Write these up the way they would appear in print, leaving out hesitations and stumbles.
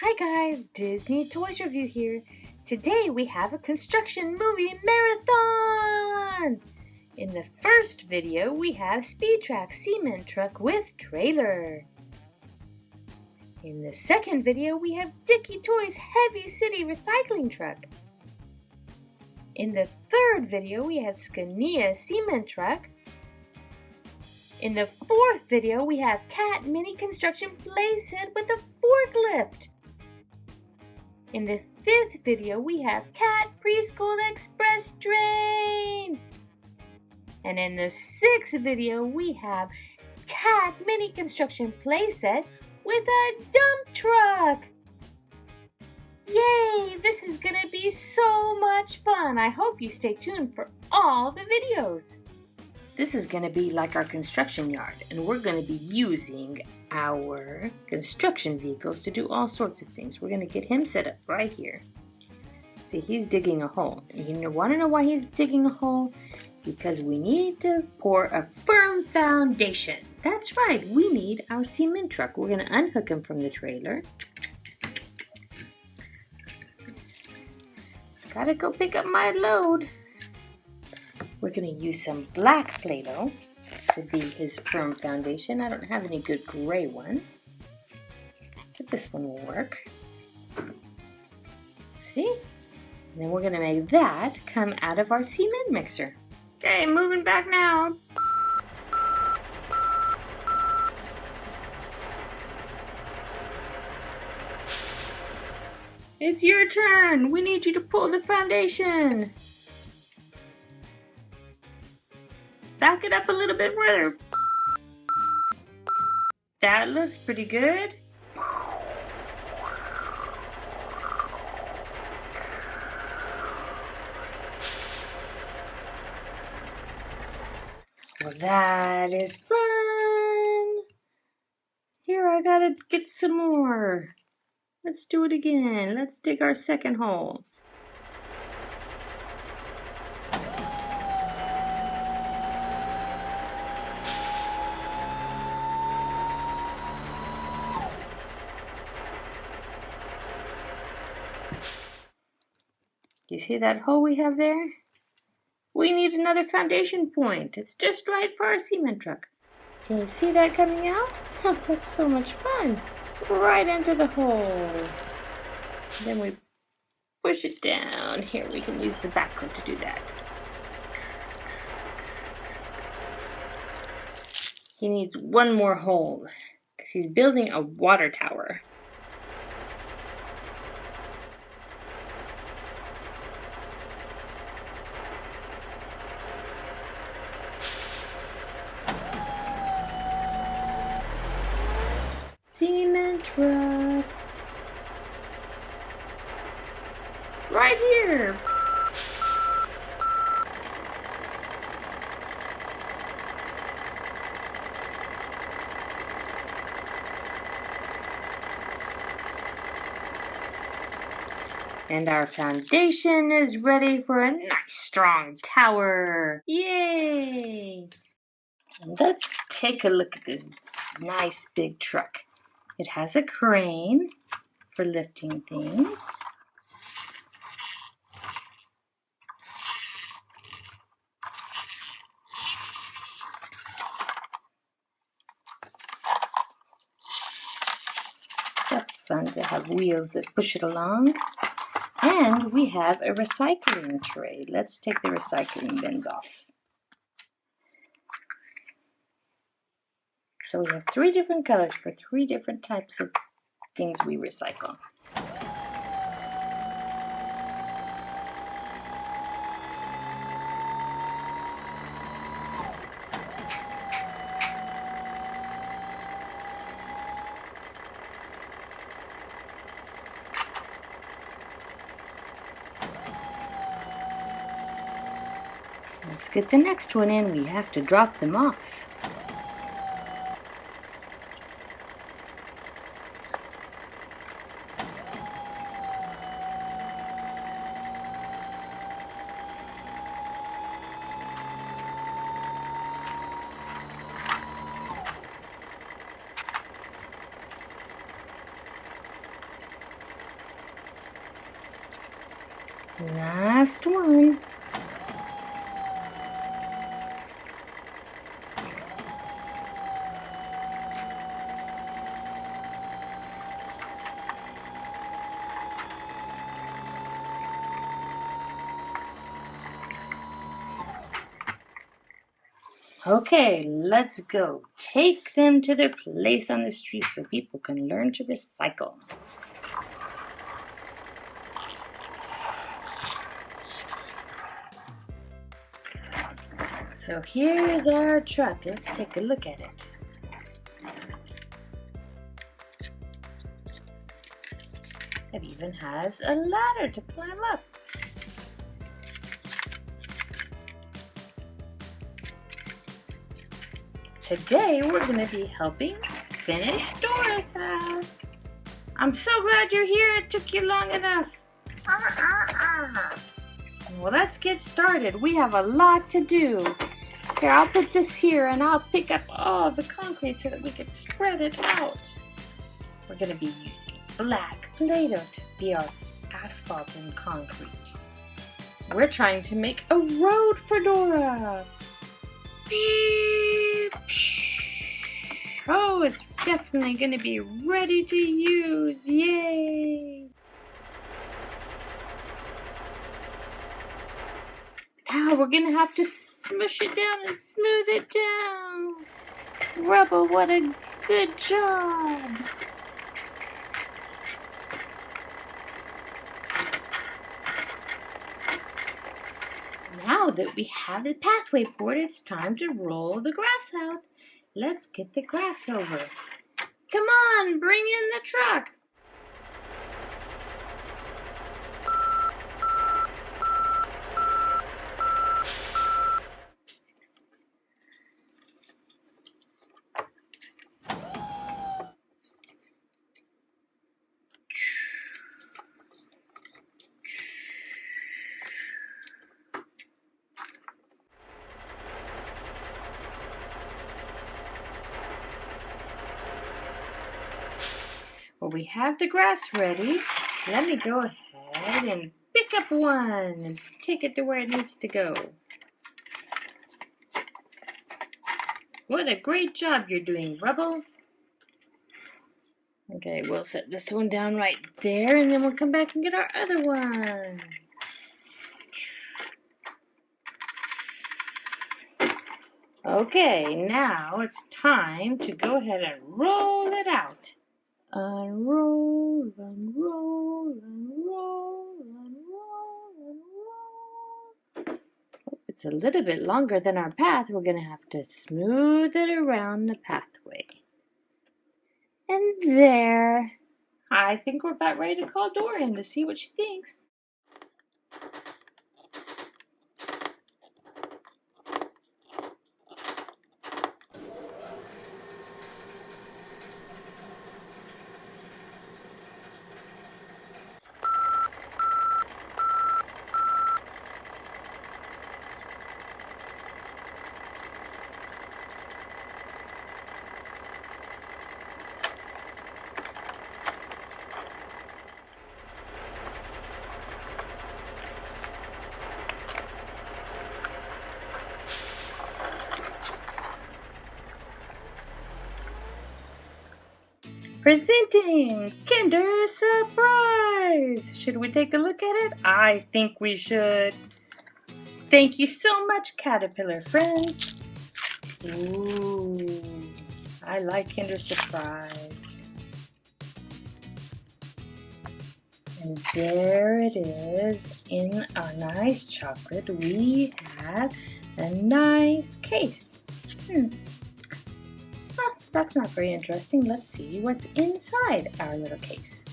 Hi guys, Disney Toys Review here. Today we have a construction movie marathon! In the first video we have Speed Track Cement Truck with Trailer. In the second video we have Dicky Toys Heavy City Recycling Truck. In the third video we have Scania Cement Truck. In the fourth video we have Cat Mini Construction Playset with a forklift. In the fifth video, we have Cat Preschool Express Train. And in the sixth video, we have Cat Mini Construction Playset with a dump truck. Yay! This is gonna be so much fun. I hope you stay tuned for all the videos. This is gonna be like our construction yard, and we're gonna be using our construction vehicles to do all sorts of things. We're gonna get him set up right here. See, he's digging a hole. And you wanna know why he's digging a hole? Because we need to pour a firm foundation. That's right, we need our cement truck. We're gonna unhook him from the trailer. Gotta go pick up my load. We're gonna use some black Play-Doh to be his firm foundation. I don't have any good gray one, but this one will work. See? And then we're gonna make that come out of our cement mixer. Okay, moving back now. It's your turn. We need you to pull the foundation. Back it up a little bit further. That looks pretty good. Well, that is fun. Here, I gotta get some more. Let's do it again. Let's dig our second hole. You see that hole we have there? We need another foundation point. It's just right for our cement truck. Can you see that coming out? Oh, that's so much fun. Right into the hole. Then we push it down. Here, we can use the backhoe to do that. He needs one more hole because he's building a water tower. Cement truck. Right here. And our foundation is ready for a nice strong tower. Yay! And let's take a look at this nice big truck. It has a crane for lifting things. That's fun to have wheels that push it along. And we have a recycling tray. Let's take the recycling bins off. So we have 3 different colors for 3 different types of things we recycle. Let's get the next one in. We have to drop them off. Last one. Okay, let's go. Take them to their place on the street so people can learn to recycle. So here's our truck. Let's take a look at it. It even has a ladder to climb up. Today we're going to be helping finish Dora's house. I'm so glad you're here. It took you long enough. Well, let's get started. We have a lot to do. Here, I'll put this here and I'll pick up all the concrete so that we can spread it out. We're going to be using black Play-Doh to be our asphalt and concrete. We're trying to make a road for Dora. Oh, it's definitely going to be ready to use. Yay! Now we're going to have to smush it down and smooth it down. Rubble, what a good job. Now that we have the pathway poured, it's time to roll the grass out. Let's get the grass over. Come on, bring in the truck. Well, we have the grass ready. Let me go ahead and pick up one and take it to where it needs to go. What a great job you're doing, Rubble. Okay, we'll set this one down right there and then we'll come back and get our other one. Okay, now it's time to go ahead and roll it out. Unroll, unroll, unroll, unroll, unroll. It's a little bit longer than our path. We're going to have to smooth it around the pathway. And there. I think we're about ready to call Dora in to see what she thinks. Presenting Kinder Surprise! Should we take a look at it? I think we should. Thank you so much, caterpillar friends. Ooh, I like Kinder Surprise. And there it is in a nice chocolate. We have a nice case. That's not very interesting. Let's see what's inside our little case.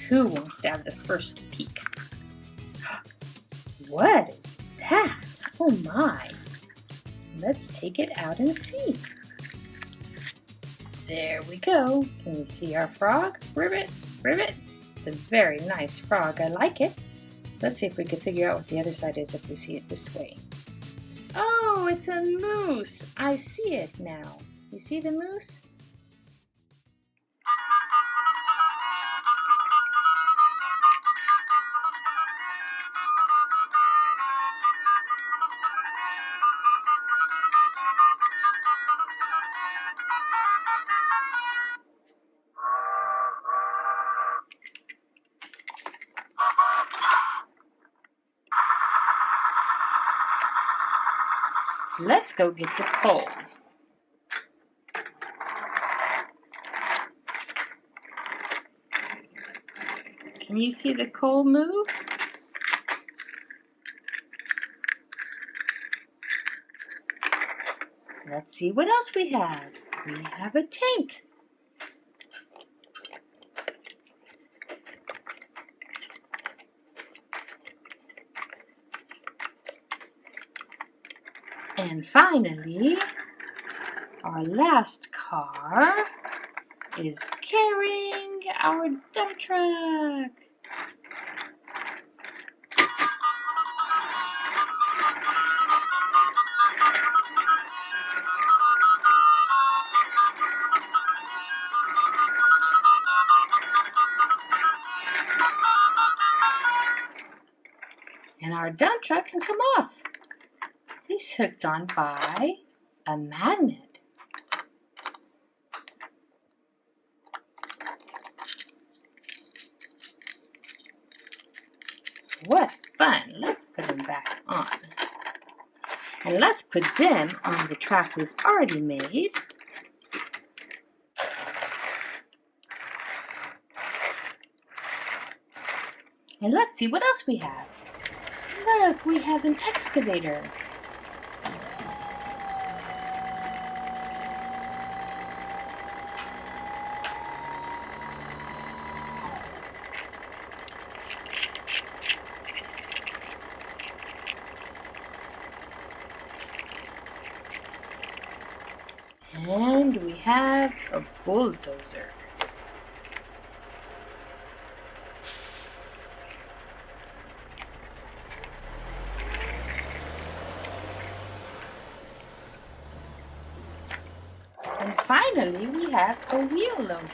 Who wants to have the first peek? What is that? Oh my! Let's take it out and see. There we go. Can you see our frog? Ribbit, ribbit. It's a very nice frog. I like it. Let's see if we can figure out what the other side is if we see it this way. Oh, it's a moose. I see it now. You see the moose? Let's go get the coal. Can you see the coal move? Let's see what else we have. We have a tank. And finally, our last car is carrying our dump truck. And our dump truck can come off. He's hooked on by a magnet. What fun! Let's put them back on. And let's put them on the track we've already made. And let's see what else we have. Look, we have an excavator. And we have a bulldozer. And finally, we have a wheel loader.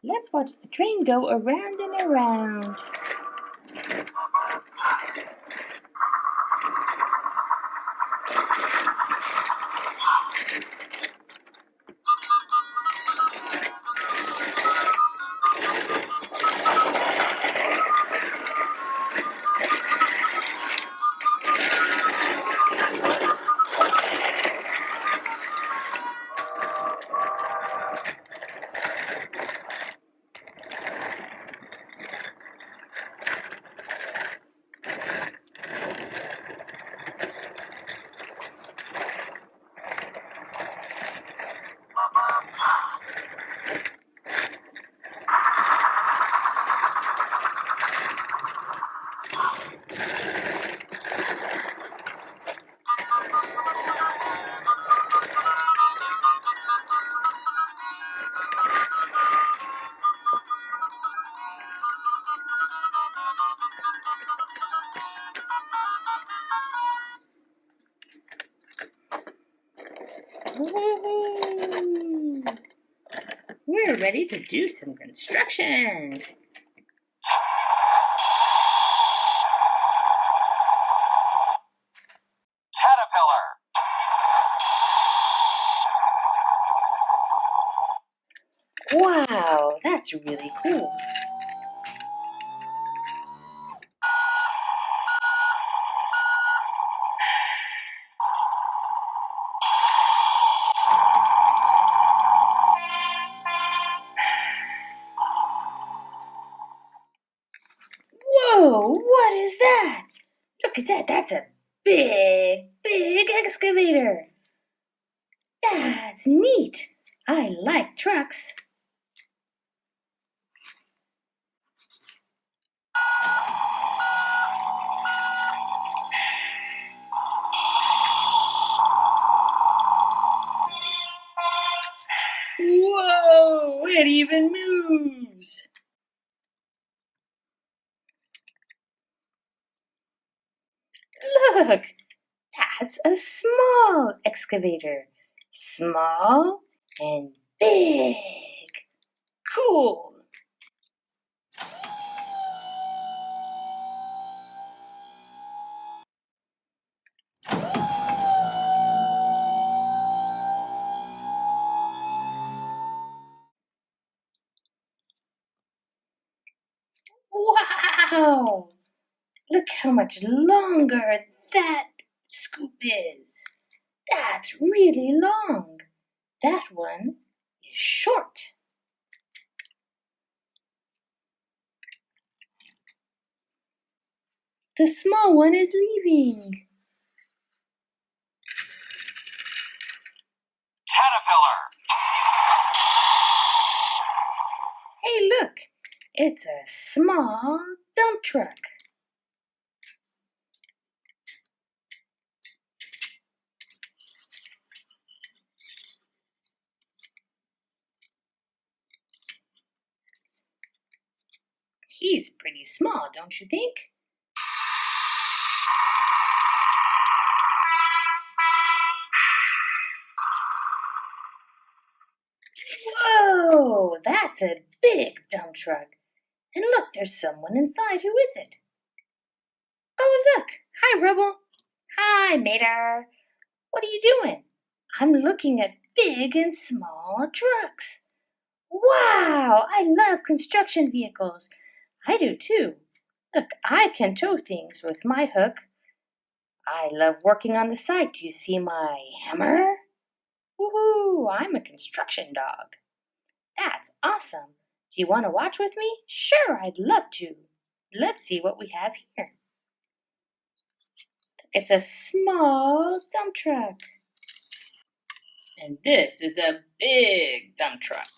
Let's watch the train go around and around. Woo-hoo! We're ready to do some construction. Caterpillar. Wow, that's really cool. Whoa, what is that? Look at that, that's a big excavator. That's neat. I like trucks. Whoa, it even moves. Look, that's a small excavator. Small and big. Cool. Wow! Look how much longer that scoop is. That's really long. That one is short. The small one is leaving. Caterpillar. Hey, look, it's a small dump truck. He's pretty small, don't you think? Whoa, that's a big dump truck. And look, there's someone inside. Who is it? Oh, look. Hi, Rubble. Hi, Mater. What are you doing? I'm looking at big and small trucks. Wow, I love construction vehicles. I do too. Look, I can tow things with my hook. I love working on the site. Do you see my hammer? Woohoo, I'm a construction dog. That's awesome. Do you want to watch with me? Sure, I'd love to. Let's see what we have here. It's a small dump truck. And this is a big dump truck.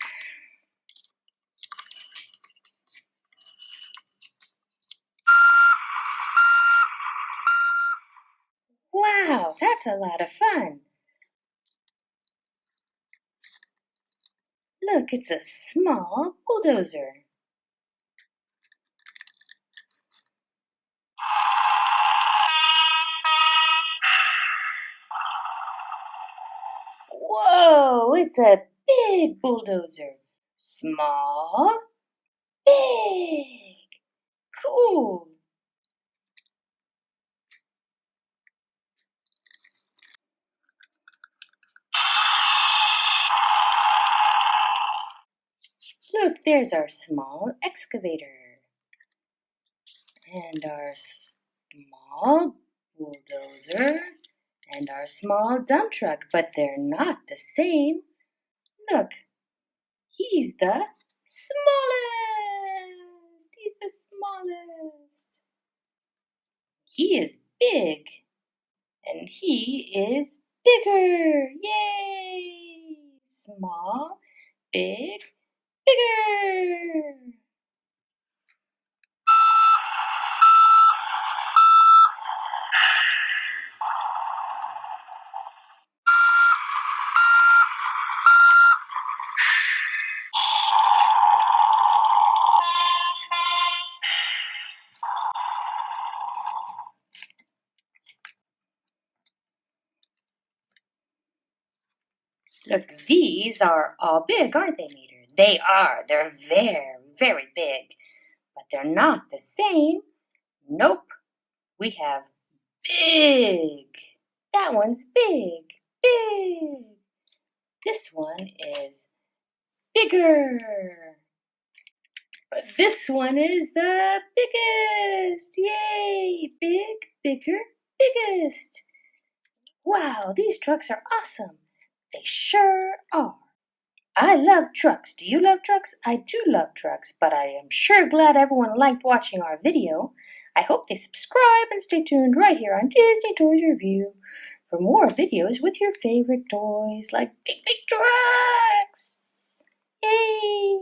Wow, that's a lot of fun. Look, it's a small bulldozer. Whoa, it's a big bulldozer. Small, big. Cool. Look, there's our small excavator. And our small bulldozer. And our small dump truck, but they're not the same. Look, he's the smallest. He's the smallest. He is big, and he is bigger. Yay! Small, big, bigger. Look, these are all big, aren't they, Mater? They are. They're very, very big. But they're not the same. Nope. We have big. That one's big. Big. This one is bigger. But this one is the biggest. Yay! Big, bigger, biggest. Wow, these trucks are awesome. They sure are. I love trucks. Do you love trucks? I do love trucks, but I am sure glad everyone liked watching our video. I hope they subscribe and stay tuned right here on Disney Toys Review for more videos with your favorite toys like big, big trucks. Yay!